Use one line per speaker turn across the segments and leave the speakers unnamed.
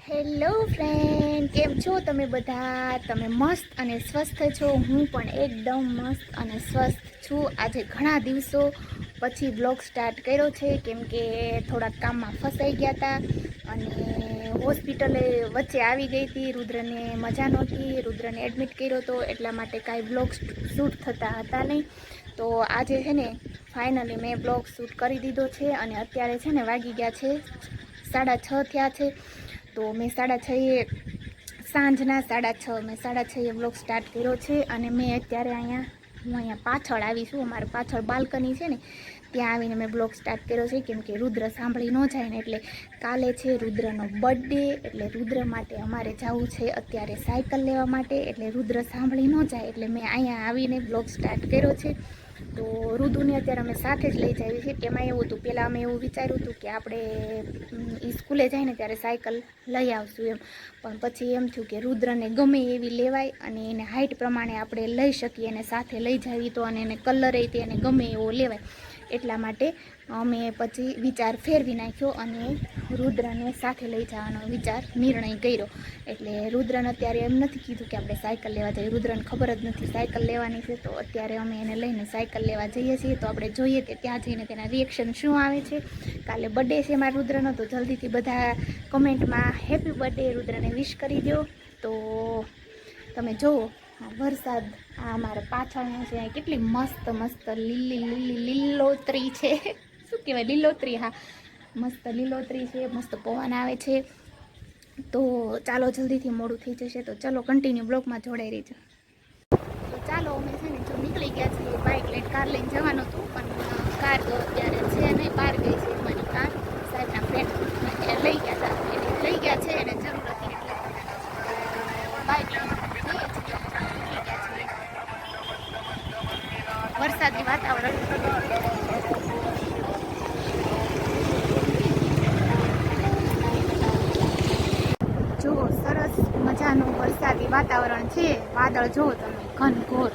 Hello friend, કેમ છો તમે બધા? તમે મસ્ત અને સ્વસ્થ છો? હું પણ એકદમ મસ્ત અને સ્વસ્થ છું. આજે ઘણા દિવસો પછી બ્લોગ સ્ટાર્ટ કર્યો છે, કેમ કે થોડાક કામમાં ફસાઈ ગયા હતા અને હોસ્પિટલે વચ્ચે આવી ગઈ હતી. રુદ્રને મજા નહોતી, રુદ્રને એડમિટ કર્યો હતો, એટલા માટે કાંઈ બ્લોગ શૂટ થતા હતા નહીં. તો આજે છે ને ફાઇનલી મેં બ્લોગ શૂટ કરી દીધો છે અને અત્યારે છે ને વાગી ગયા છે 6:30 થયા છે. તો મેં 6:30 સાંજના 6:30 મેં 6:30 બ્લોગ સ્ટાર્ટ કર્યો છે અને મેં અત્યારે હું અહીંયા પાછળ આવી છું. અમારે પાછળ બાલ્કની છે ને, ત્યાં આવીને મેં બ્લોગ સ્ટાર્ટ કર્યો છે, કેમ કે રુદ્ર સાંભળી ન જાય ને. એટલે કાલે છે રુદ્રનો બર્થડે, એટલે રુદ્ર માટે અમારે જવું છે અત્યારે સાયકલ લેવા માટે. એટલે રુદ્ર સાંભળી ન જાય એટલે મેં અહીંયા આવીને બ્લોગ સ્ટાર્ટ કર્યો છે. તો રુદુને અત્યારે અમે સાથે જ લઈ જઈએ છીએ. એમાં એવું હતું, પહેલાં અમે એવું વિચાર્યું હતું કે આપણે સ્કૂલે જાય ને ત્યારે સાયકલ લઈ આવશું એમ, પણ પછી એમ થયું કે રુદ્રને ગમે એવી લેવાય અને એને હાઇટ પ્રમાણે આપણે લઈ શકીએ અને સાથે લઈ જવી તો, અને એને કલર એ એને ગમે એવો લેવાય. એટલા માટે અમે પછી વિચાર ફેરવી નાખ્યો અને રુદ્રને સાથે લઈ જવાનો નિર્ણય કર્યો. એટલે રુદ્રને અત્યારે એમ નથી કીધું કે આપણે સાયકલ લેવા જઈએ. રુદ્રને ખબર જ નથી સાયકલ લેવાની છે. તો અત્યારે અમે એને લઈને સાયકલ લેવા જઈએ છીએ. તો આપણે જોઈએ કે ત્યાં જઈને તેના રિએક્શન શું આવે છે. કાલે બર્થડે છે મારા રુદ્રનો, તો જલ્દીથી બધા કમેન્ટમાં હેપી બર્થડે રુદ્રને વિશ કરી દો. તો તમે જુઓ વરસાદ આ અમારા પાછળનું છે, કેટલી મસ્ત મસ્ત લીલોતરી છે. શું કહેવાય, લીલોતરી? હા, મસ્ત લીલોતરી છે, મસ્ત પવન આવે છે. તો ચાલો, જલ્દીથી મોડું થઈ જશે. તો ચલો કન્ટિન્યુ બ્લોગમાં જોડાઈ રહીજો. તો ચાલો, અમે છે ને જો નીકળી ગયા છીએ. બાઇક લઈને કાર લઈને જવાનું હતું, પણ કાર તો અત્યારે છે નહીં, બહાર ગઈ છે અમારી કાર. સાહેબના ફ્રેન્ડ લઈ ગયા હતા, એટલે લઈ ગયા છે એને જરૂર હતી એટલે બાઇક લઈને જઈએ છીએ. નીકળી ગયા છીએ. વરસાદી વાતાવરણ જુઓ, સરસ મજાનું વરસાદી વાતાવરણ છે. વાદળ જુઓ તમે, ઘનઘોર.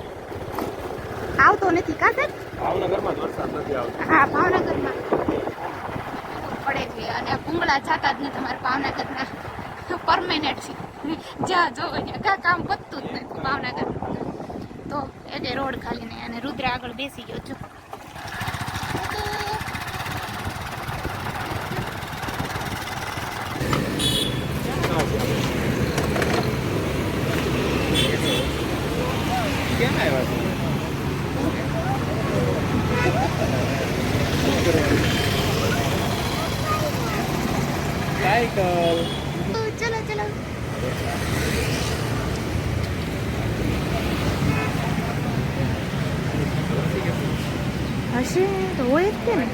આવતો નથી કા સાહેબ?
ભાવનગરમાં વરસાદ નથી આવતો.
હા, ભાવનગરમાં પડે છે અને ભૂંગળા જાતા જ નથી. તમારે ભાવનગરના પરમેનન્ટ છે, જ્યાં જો ત્યાં કામ પતતું જ નથી ભાવનગર. તો એટલે રોડ ખાલી નહીં. અને રુદ્ર આગળ બેસી ગયો છો.
કેમ આવ્યા છો? સાયકલ.
ચલો ચલો. હશે તો હોય જ કે ને.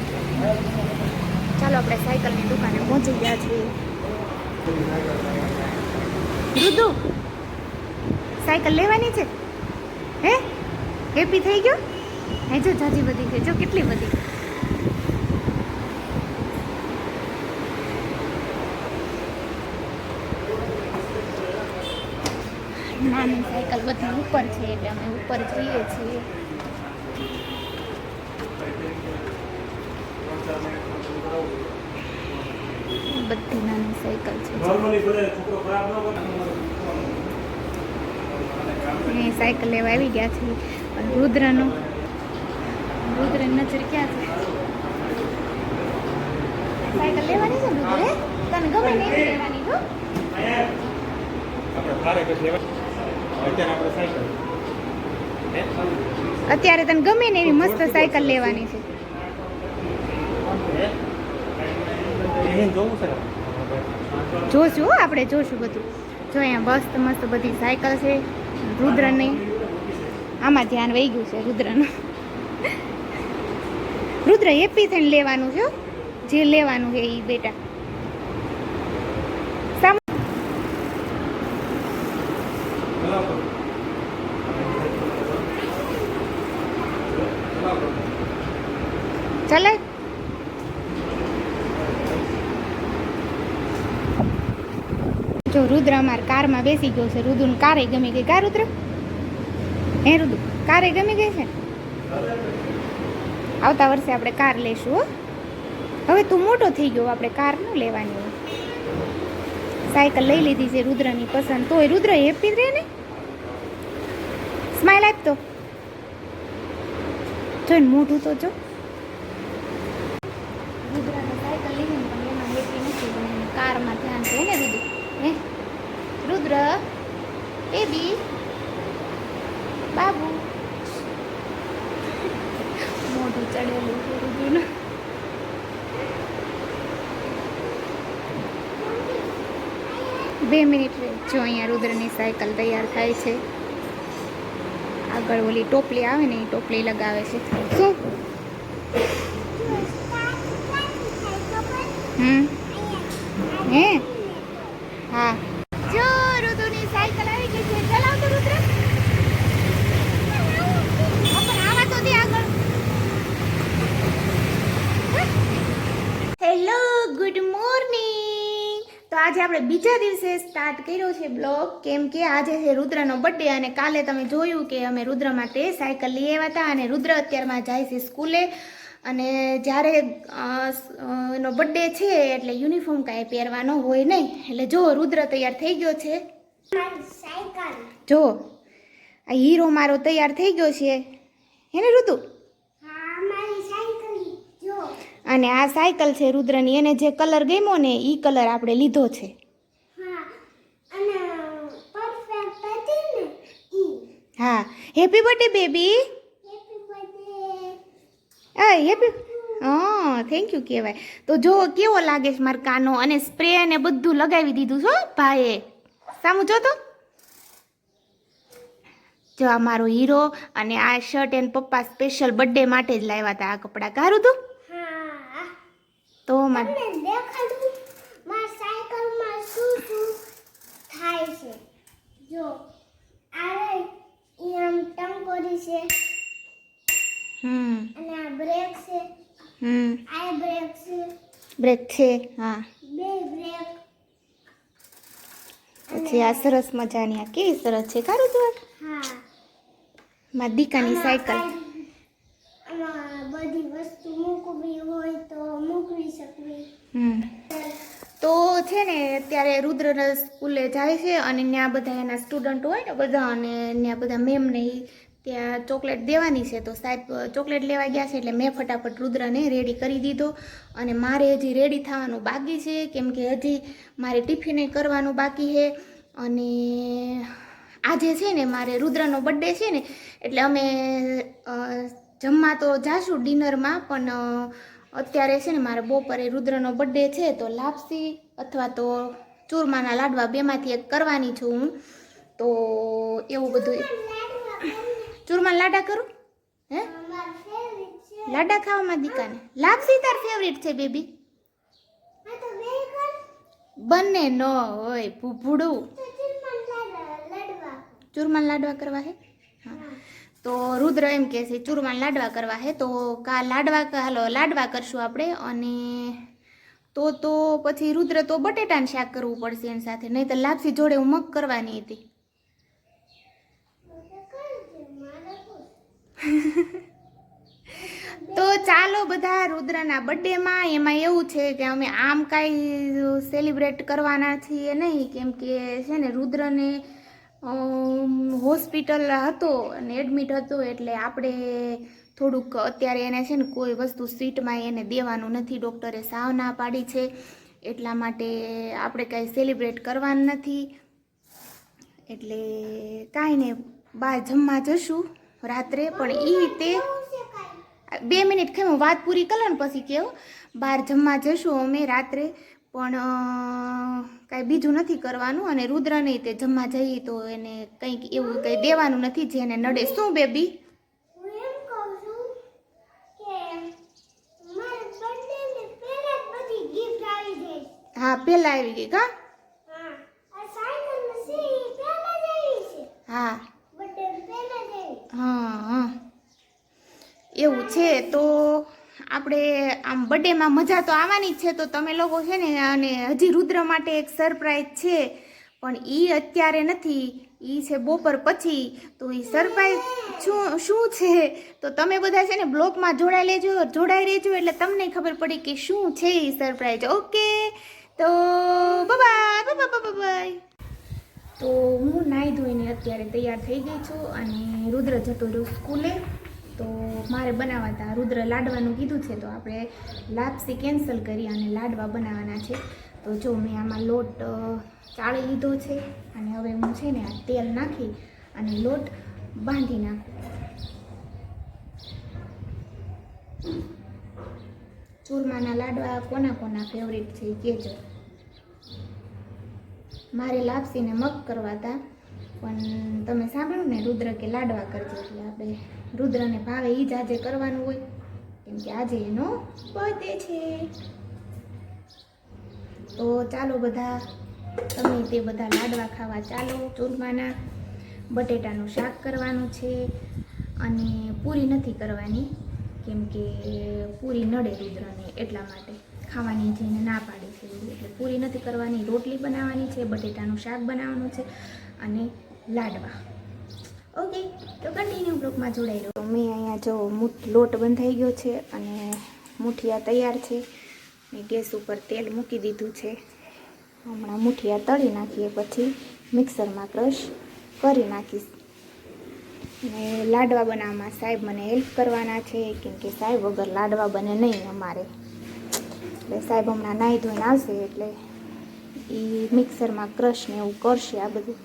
ચાલો, આપણે સાયકલની દુકાને પહોંચી ગયા છીએ. રુદુ, સાયકલ લેવાની છે? હે, હેપી થઈ ગયો? હે, જો જાજી બધી છે, જો કેટલી બધી. નાની સાયકલ બધી ઉપર છે, એટલે અમે ઉપર જઈએ છીએ. બધી નાની સાયકલ છે. સાયકલ લેવા આવી ગયા છે. પણ રુદ્રની નજર ક્યાં છે? સાયકલ લેવાની છે રુદ્ર? તને ગમે ને એવી લેવાની છો? અત્યારે તને ગમે ને એવી મસ્ત સાયકલ લેવાની છે. જોશું, આપણે જોશું બધું. જો અહીંયા મસ્ત મસ્ત બધી સાયકલ છે. રુદ્રને આમાં ધ્યાન વહી ગયું છે. રુદ્ર હેપી થઈને લેવાનું છે, જે લેવાનું છે એ બેટા. ચાલે. જો રુદ્ર અમારા કારમાં બેસી ગયો છે. રુદુને કારે ગમી ગઈ. કા રુદ્ર? હે રુદુ, કારે ગમી ગઈ છે? આવતા વર્ષે આપણે કાર લઈશું. હવે તું મોટો થઈ ગયો, આપણે કાર ન લેવાની હોય. સાયકલ લઈ લીધી છે રુદ્રની પસંદ. તોય રુદ્ર હેપી રહે ને, સ્માઈલ આપતો જો ને, મોઢું તો જો. રુદ્રને સાયકલ લીધી ને પણ એમાં હેપી નથી, પણ એને કારમાં ધ્યાન છે ને રુદ્ર. હે રુદ્ર બેબી બાબુ, મોઢું ચડેલું છે રુદ્રનું. બે મિનિટ રહે. જો અહીંયા રુદ્રની સાયકલ તૈયાર થાય છે. આગળ ઓલી ટોપલી આવે ને એ ટોપલી લગાવે છે. શું હે હા, જો રુદ્રની સાયકલ આવી ગઈ છે. ચલાવ તો રુદ્ર, પણ આવા તો દે આગળ. Hello, good morning. તો આજે આપણે બીજા દિવસે સ્ટાર્ટ કર્યો છે બ્લોગ, કેમ કે આજે છે રુદ્રનો બર્થડે અને કાલે તમે જોયું કે અમે રુદ્ર માટે સાયકલ લઈ આવ્યા હતા અને રુદ્ર અત્યારમાં જાય છે સ્કૂલે. અને જ્યારે એનો બર્થડે છે એટલે યુનિફોર્મ કાંઈ પહેરવાનો હોય નહીં. એટલે જો રુદ્ર તૈયાર થઈ ગયો છે. જો આ હીરો મારો તૈયાર થઈ ગયો છે, હે ને ઋતુ? અને આ સાયકલ છે રુદ્રની, એને જે કલર ગમ્યો ને એ કલર આપણે લીધો છે. હા, હેપી બર્થડે બેબી. હેપી, હા થેન્ક યુ કહેવાય. તો જો કેવો લાગે છે મારો કાનો, અને સ્પ્રે ને બધું લગાવી દીધું છો ભાઈએ. સામું જો તો, જો આ મારો હીરો. અને આ શર્ટ એને પપ્પા સ્પેશિયલ બર્થડે માટે જ લાવ્યા હતા આ કપડાં. કારું તું તો
જો આ આમ ટંકોરી છે અને આ બ્રેક છે. આ બ્રેક છે.
બ્રેક છે, હા.
બે બ્રેક.
પછી આ સરસ મજાની, આ કેવી સરસ છે કારું તું.
હા,
મારી દીકાની સાયકલ.
આમાં બધી વસ્તુ મૂકવી હોય તો મૂકવી શકવી.
તો છે ને અત્યારે રુદ્ર સ્કૂલે જાય છે અને ત્યાં બધા એના સ્ટુડન્ટ હોય ને બધા, અને ત્યાં બધા મેમને ત્યાં ચોકલેટ દેવાની છે. તો સાહેબ ચોકલેટ લેવા ગયા છે એટલે મેં ફટાફટ રુદ્રને રેડી કરી દીધો. અને મારે હજી રેડી થવાનું બાકી છે, કેમ કે હજી મારે ટિફિને કરવાનું બાકી છે. અને આજે છે ને મારે રુદ્રનો બર્થડે છે ને એટલે અમે જમવા તો જાશું ડિનરમાં, પણ અત્યારે છે ને મારે બપોરે રુદ્રનો બર્થડે છે તો લાપસી અથવા તો ચૂરમાના લાડવા બેમાંથી એક કરવાની છું હું. તો એવું બધું. ચૂરમાના લાડા કરું? હે લાડા ખાવામાં દીકાને? લાપસી તાર ફેવરિટ છે બેબી? બંને ન હોય ભૂભુડું. ચૂરમાના લાડવા કરવા હે? હા. તો રુદ્ર એમ કહે છે ચૂરમાના લાડવા કરવા હે, તો હાલો લાડવા કરશું આપણે. અને તો પછી રુદ્ર તો બટેટાનું શાક કરવું પડશે એની સાથે, નહીં તો લાપસી જોડે હું મગ કરવાની હતી. તો ચાલો બધા રુદ્રના બર્થડેમાં. એમાં એવું છે કે અમે આમ કાંઈ સેલિબ્રેટ કરવાના છીએ નહીં, કેમ કે છે ને રુદ્રને હોસ્પિટલ હતો અને એડમિટ હતો, એટલે આપણે થોડુંક અત્યારે એને છે ને કોઈ વસ્તુ સ્વીટમાં એને દેવાનું નથી, ડૉક્ટરે સાવ ના પાડી છે. એટલા માટે આપણે કાંઈ સેલિબ્રેટ કરવાનું નથી. એટલે કાંઈ નહીં, બહાર જમવા જશું રાત્રે. પણ એ રીતે 2 મિનિટ ખાઈ હું વાત પૂરી કરું ને પછી કેવું. બહાર જમવા જશું અમે રાત્રે, પણ કાંઈ બીજું નથી કરવાનું. અને રુદ્રને તે જમવા જઈએ તો એને કંઈક એવું કંઈ દેવાનું નથી જેને નડે. શું બેબી? હા પહેલાં આવી ગઈ કા? હા હા એવું છે. તો આપણે આમ બર્થડેમાં મજા તો આવવાની જ છે. તો તમે લોકો છે ને, અને હજી રુદ્ર માટે એક સરપ્રાઈઝ છે, પણ એ અત્યારે નથી, એ છે બપોર પછી. તો એ સરપ્રાઈઝ શું છે તો તમે બધા છે ને બ્લોગમાં જોડાઈ રહેજો એટલે તમને ખબર પડી કે શું છે એ સરપ્રાઈઝ. ઓકે, તો બાય બાય. તો હું નાહી ધોઈને અત્યારે તૈયાર થઈ ગઈ છું અને રુદ્ર જતો રહ્યો સ્કૂલે. તો મારે બનાવવા હતા રુદ્ર લાડવાનું કીધું છે તો આપણે લાપસી કેન્સલ કરી અને લાડવા બનાવવાના છે. તો જો મેં આમાં લોટ ચાળી લીધો છે અને હવે હું છે ને આ તેલ નાખી અને લોટ બાંધી નાખું. ચૂરમાના લાડવા કોના કોના ફેવરિટ છે એ કહેજો. મારે લાપસીને મગ કરવા હતા પણ તમે સાંભળ્યું ને રુદ્ર કે લાડવા કરજો એટલે આપણે રુદ્રને ભાવે એ જ આજે કરવાનું હોય કેમ કે આજે એનો બર્થડે છે. તો ચાલો બધા તમે તે બધા લાડવા ખાવા ચાલો. ચૂરમાના બટેટાનું શાક કરવાનું છે અને પૂરી નથી કરવાની કેમ કે પૂરી નડે રુદ્રને એટલા માટે ખાવાની જેને ના પાડી છે એટલે પૂરી નથી કરવાની. રોટલી બનાવવાની છે, બટેટાનું શાક બનાવવાનું છે અને લાડવા. ઓકે તો કન્ટિન્યુ બ્લોગમાં જોડાઈ રહો. મેં અહીંયા જો લોટ બંધાઈ ગયો છે અને મુઠિયા તૈયાર છે. મેં ગેસ ઉપર તેલ મૂકી દીધું છે. હમણાં મુઠિયા તળી નાખીએ પછી મિક્સરમાં ક્રશ કરી નાખીશ. અને લાડવા બનાવવામાં સાહેબ મને હેલ્પ કરવાના છે કેમ કે સાહેબ વગર લાડવા બને નહીં અમારે. એટલે સાહેબ હમણાં નાહી ધોઈને આવશે એટલે એ મિક્સરમાં ક્રશ ને એવું કરશે આ બધું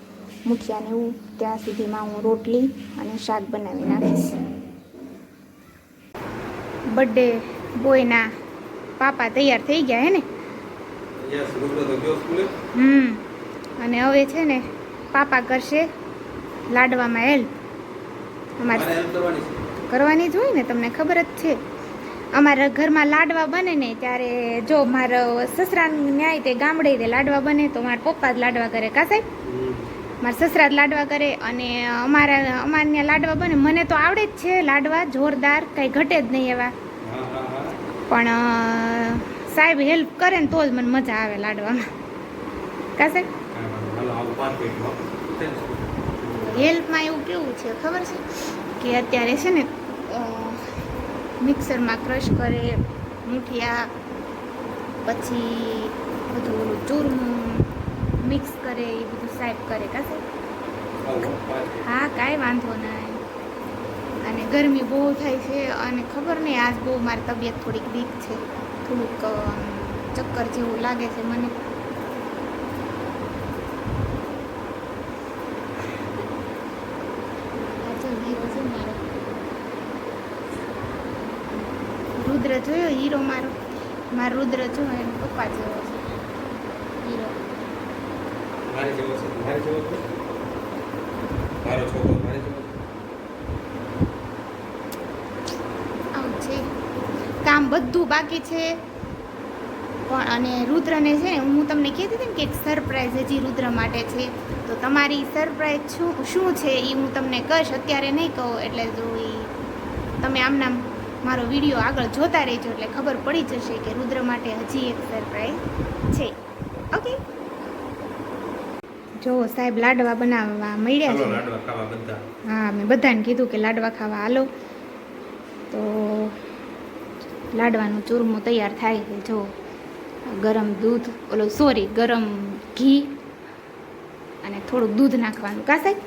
મુઠિયાને એવું. ત્યાં સુધીમાં હું રોટલી અને શાક બનાવી નાખીશ. બર્થડે બોયના પાપા તૈયાર થઈ ગયા હે ને? અને હવે છે ને પાપા કરશે લાડવામાં હેલ્પ. અમારે કરવાની જ હોય ને, તમને ખબર જ છે. અમારા ઘરમાં લાડવા બને ને ત્યારે જો મારા સસરા ન્યાય તે ગામડે તે લાડવા બને તો મારા પપ્પા જ લાડવા કરે. કા સાહેબ? મારા સસરા જ લાડવા કરે અને અમારે ત્યાં લાડવા બને. મને તો આવડે જ છે લાડવા જોરદાર, કાંઈ ઘટે જ નહીં એવા. પણ સાહેબ હેલ્પ કરે ને તો જ મને મજા આવે લાડવામાં. કા સાહેબ? હેલ્પમાં એવું કેવું છે ખબર છે કે અત્યારે છે ને મિક્સરમાં ક્રશ કરે મુઠિયા, પછી બધું ઓલું ચૂરમું મિક્સ કરે એ બધું સાહેબ કરે. કા સાહેબ? હા કાંઈ વાંધો નહીં. અને ગરમી બહુ થાય છે અને ખબર નહીં આજ બહુ મારી તબિયત થોડીક વીક છે, થોડુંક ચક્કર જેવું લાગે છે મને. રુદ્ર જોયો હીરો મારો રુદ્ર જોયો એનો પપ્પા જેવો છે હીરો. આવું છે કામ બધું બાકી છે પણ. અને રુદ્રને છે ને હું તમને કહેતી હતી ને કે એક સરપ્રાઈઝ હજી રુદ્ર માટે છે. તો તમારી સરપ્રાઈઝ શું છે એ હું તમને કહીશ, અત્યારે નહીં કહું. એટલે જો એ તમે આમનામ મારો વિડીયો આગળ જોતા રહેજો એટલે ખબર પડી જશે કે રુદ્ર માટે હજી એક સરપ્રાઈઝ છે. ઓકે જો સાહેબ લાડવા બનાવવા મળ્યા છે. હા મેં બધાને કીધું કે લાડવા ખાવા હાલો. તો લાડવાનું ચૂરમું તૈયાર થાય છે. જો ગરમ દૂધ ગરમ ઘી અને થોડુંક દૂધ નાખવાનું. કા સાહેબ?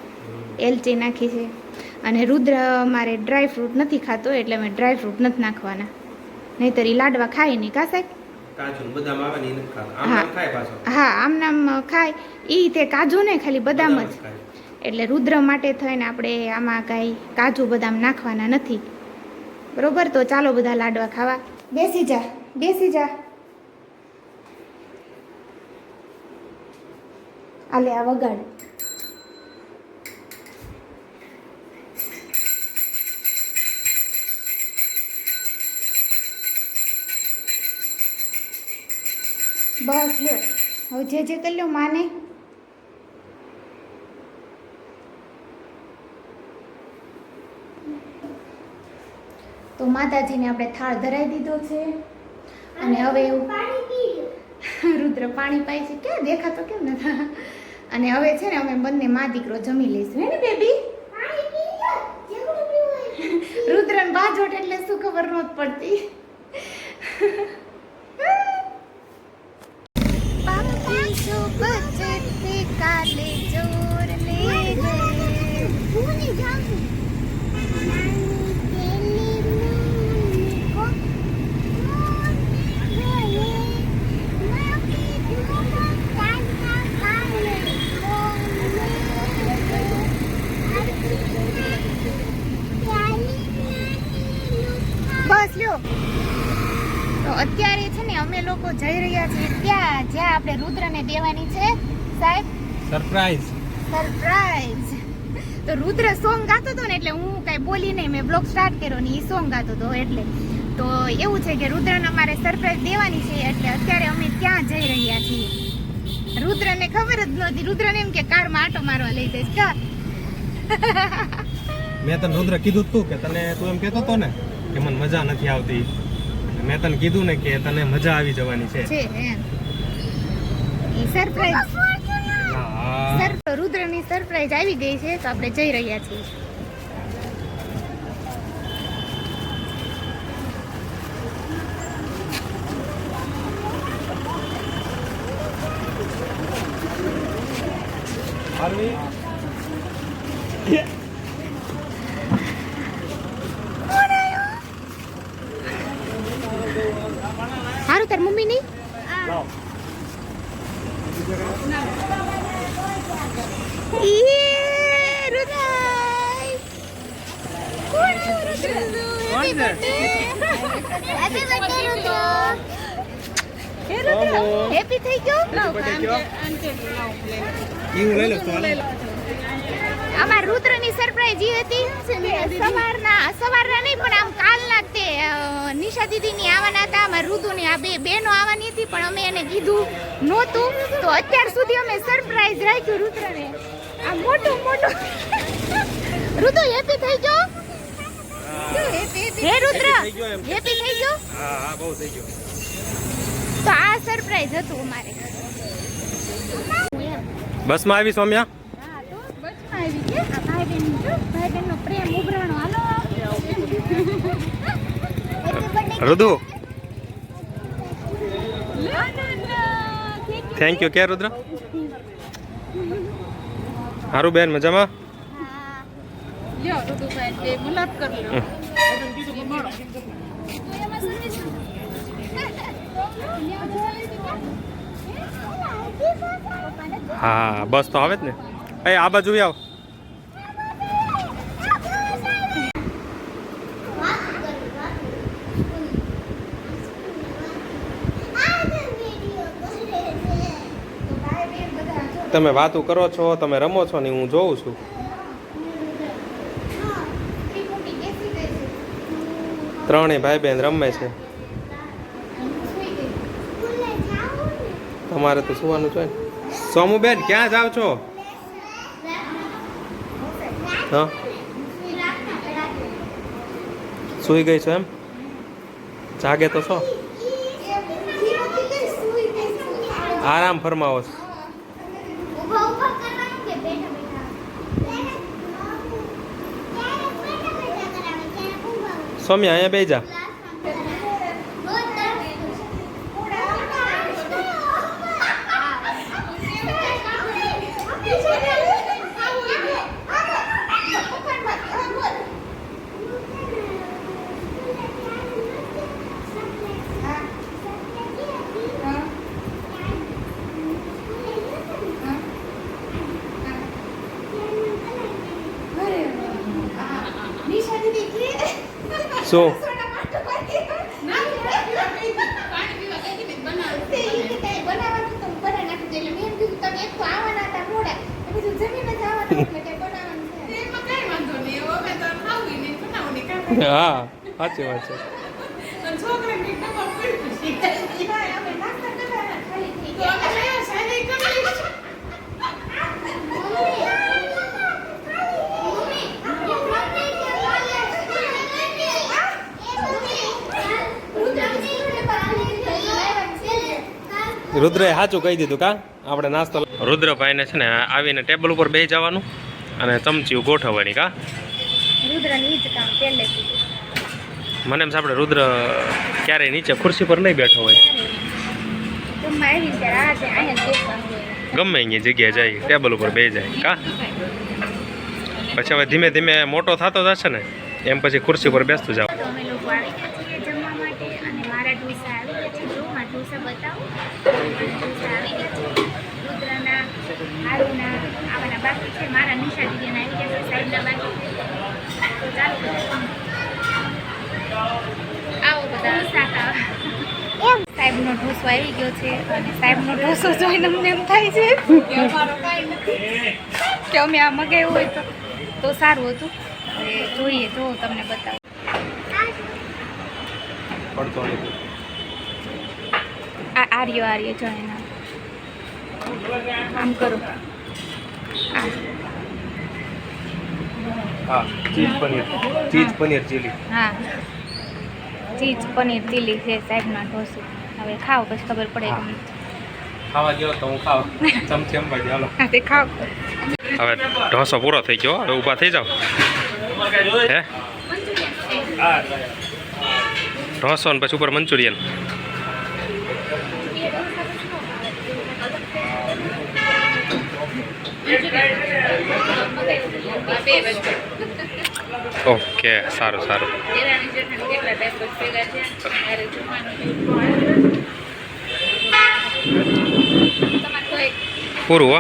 એલચી નાખી છે. અને રુદ્ર મારે ડ્રાય ફ્રૂટ નથી ખાતો એટલે મેં ડ્રાય ફ્રૂટ નથી નાખવાના, નહીંતર એ લાડવા ખાય નહીં. કા સાહેબ? હા આમ નામ ખાય એ તે કાજુ ને ખાલી બદામ જ. એટલે રુદ્ર માટે થઈને આપણે આમાં કાંઈ કાજુ બદામ નાખવાના નથી. બરોબર? તો ચાલો બધા લાડવા ખાવા. બેસી જા. આલે આ વગાડ. બસ લ્યો હવે જે કરી લો માને. તો માતાજીને આપણે થાળ ધરાઈ દીધો છે અને હવે એવું રુદ્ર પાણી પાય છે. ક્યાં દેખાતો કેમ નથી? અને હવે છે ને અમે બંને મા દીકરો જમી લઈશું. હે ને બેબી? રુદ્રને બાજોટ એટલે શું ખબર નહોત પડતી. પાપા જો બચતે કાલે જો જ્યાં આપણે રુદ્રને દેવાની છે સાહેબ
સરપ્રાઈઝ.
સરપ્રાઈઝ. તો રુદ્ર સોંગ ગાતો હતો ને એટલે હું કઈ બોલી નહીં, મેં બ્લોગ સ્ટાર્ટ કર્યો ને એ સોંગ ગાતો હતો એટલે. તો એવું છે કે રુદ્રને અમારે સરપ્રાઈઝ દેવાની છે એટલે અત્યારે અમે ત્યાં જઈ રહ્યા છીએ. રુદ્રને ખબર જ નહોતી. રુદ્રને એમ કે કારમાં આટો મારવા લઈ જઈશ કા.
મેં તને રુદ્ર કીધું તું કે તને તું એમ કહેતો હતો ને કે મને મજા નથી આવતી. મેં તને કીધું ને કે તને મજા આવી જવાની છે.
છે એમ ઈ સરપ્રાઈઝ.
હા.
રુદ્રની સરપ્રાઈઝ આવી ગઈ છે તો આપણે જઈ રહ્યા છીએ.
હાલવી.
હારું તાર મમ્મી નહીં
લાવ.
હેપી થઈ ગયો.
ઈ હું લઈ લઉં તો હાલ.
અમાર રુદ્રની સરપ્રાઈઝ ઈ હતી સવારના નહીં પણ આમ કાલના તે નિશા દીદીની આવવાના હતા. અમાર રુદુની આ બે બેનો આવવાની હતી પણ અમે એને કીધું નહોતું તો અત્યાર સુધી અમે સરપ્રાઈઝ રાખ્યું રુદ્રને. આ મોટું રુદુ હેપી થઈ ગયો. હે રુદ્ર હેપી થઈ ગયો.
હા હા બહુ થઈ ગયો.
તો આ સરપ્રાઈઝ હતું અમારે.
બસમાં આવી સૌમ્યા.
હા તો બચમાં આવી કે આ ભાઈ બહેનનો પ્રેમ ઉભરાણો હાલો.
રુદુ થેન્ક યુ. કે રુદ્ર હારું બેન મજામાં.
લ્યો રુદુ ભાઈ બે મુલાકાત કરી લો.
હા બસ તો આવે જ ને. એ આ બાજુ આવ. તમે વાતો કરો છો, તમે રમો છો ને હું જોઉં છું. ત્રણેય ભાઈ બહેન રમે છે. તમારે તો સુવાનું છે ને. સોમુબેન ક્યાં જાવ છો? હા સુઈ ગઈ છો એમ? જાગે તો છો? આરામ ફરમાવો છો. સોમ્યા અહીંયા બેસી જા. શું હા સાચી વાત છે. રુદ્રએ સાચું કહી દીધું કા આપણે નાસ્તો. રુદ્રભાઈને છે ને આવીને ટેબલ ઉપર બેસી જવાનું અને ચમચીઓ ગોઠવવાની કા. મને એમ સાંભળે રુદ્ર ક્યારેય નીચે ખુરશી પર નહીં બેઠો હોય. ગમે અહીંયા જગ્યાએ જાય ટેબલ ઉપર બેસી જાય કા. પછી હવે ધીમે ધીમે મોટો થતો જશે ને એમ પછી ખુરશી પર બેસતું જાવ.
સાહેબનો ઢોસો આવી ગયો છે અને સાહેબનો ઢોસો જોઈને અમને એમ થાય છે કે અમારો કાંઈ નથી, કે અમે આ મગાવ્યું હોય તો સારું હતું. હવે જોઈએ તો તમને બતાવું.
પડતો નથી.
આ આર્ય જોઈને આમ કરો.
હા ચીઝ પનીર ચીલી.
હા ચીઝ પનીર ચીલી છે સાહેબના ઢોસો. હવે ખાઓ પછી ખબર પડે કે
ખાવા ગયો તો હું ખાવ ચમચી અંબાજી હાલો.
હા તે ખાઓ.
હવે ઢોસો પૂરો થઈ ગયો, હવે ઊભા થઈ જાઓ. હે ઢોસો ને પછી ઉપર મંચુરિયન. ઓકે સારું સારું. પૂરું હો,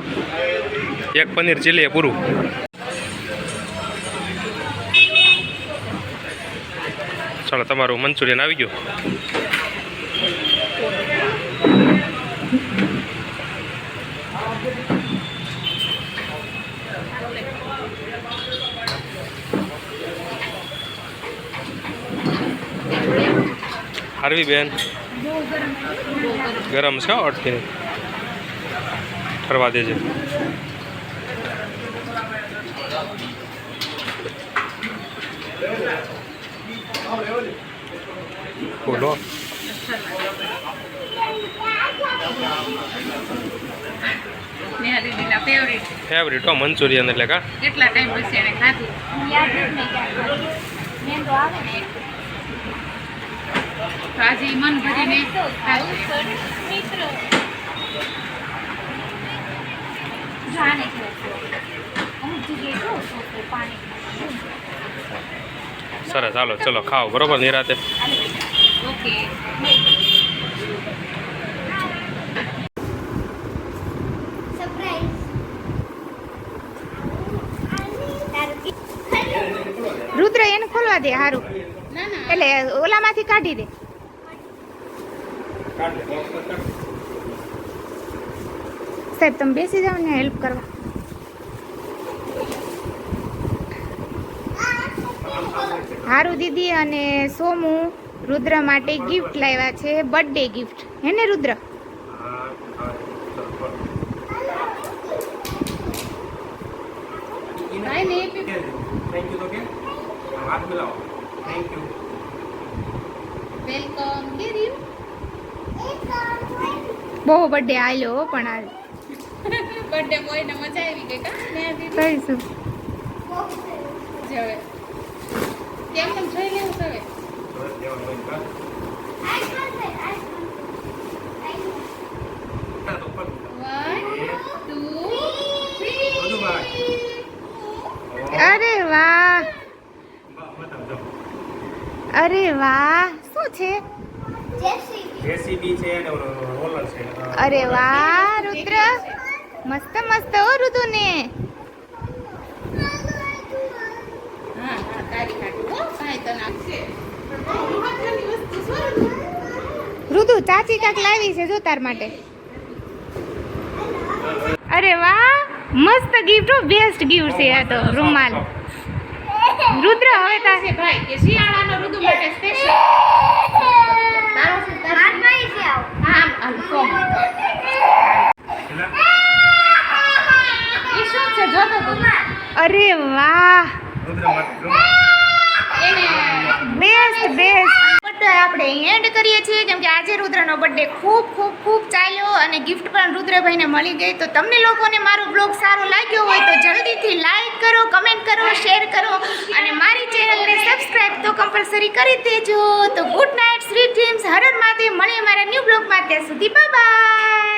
એક પનીર ચીલી પૂરું. ચાલો તમારું મંચુરિયન આવી ગયું. હારવી બેન ગરમ છે અટકીને ઠરવા દેજે. બોલો ફેવરિટ હો મંચુરિયન એટલે કા
કેટલા ટાઈમ પછી એને ખાધું તો આજે મન ભરીને
સરસ હાલો ચલો ખાઓ બરોબર નિરાતે.
ઓકે. રુદ્ર એને ખોલવા દે હારું, એટલે ઓલામાંથી કાઢી દે. સાહેબ તમે બેસી જાઓ ને હેલ્પ કરવા. હારું દીદી અને સોમુ રુદ્ર માટે ગિફ્ટ લાવ્યા છે, બર્થડે ગિફ્ટ હે ને રુદ્ર? બહુ બર્થડે આવ્યો પણ આજ બર્થડે બોય ને મજા આવી ગઈ કા કહીશું હવે કેમ કેમ જોઈ લેવું હવે. અરે વાહ અરે વાહ શું છે?
જેસીબી છે અને રોલર છે.
અરે વાહ રુદ્ર મસ્ત મસ્ત હો રુદુ ને. રુદુ ચાચી કાક લાવી છે જો તાર માટે. અરે વાહ મસ્ત ગિફ્ટ હો, બેસ્ટ ગિફ્ટ છે આ તો રૂમાલ. રુદ્ર હવે તાસે ભાઈ કે શિયાળાનો રુદુ માટે સ્પેશિયલ તારો છે તારમાઈ છે આવ હા આમ કોમ ઈ શું છે જોતો તું. અરે વાહ એને બેસ્ટ બર્થડે આપણે એન્ડ કરીએ છીએ કેમ કે આજે રુદ્રનો બર્થડે ખૂબ ખૂબ ખૂબ ચાલ્યો અને ગિફ્ટ પણ રુદ્રભાઈને મળી ગઈ. તો તમને લોકોને મારો બ્લોગ સારો લાગ્યો હોય તો જલ્દીથી લાઈક કરો, કમેન્ટ કરો, શેર કરો અને મારી ચેનલને સબસ્ક્રાઇબ તો કમ્પલસરી કરી દેજો. તો good night, sweet dreams, Har Har Mahadev. મળીએ મારા ન્યૂ બ્લોગમાં, ત્યાં સુધી બાય બાય.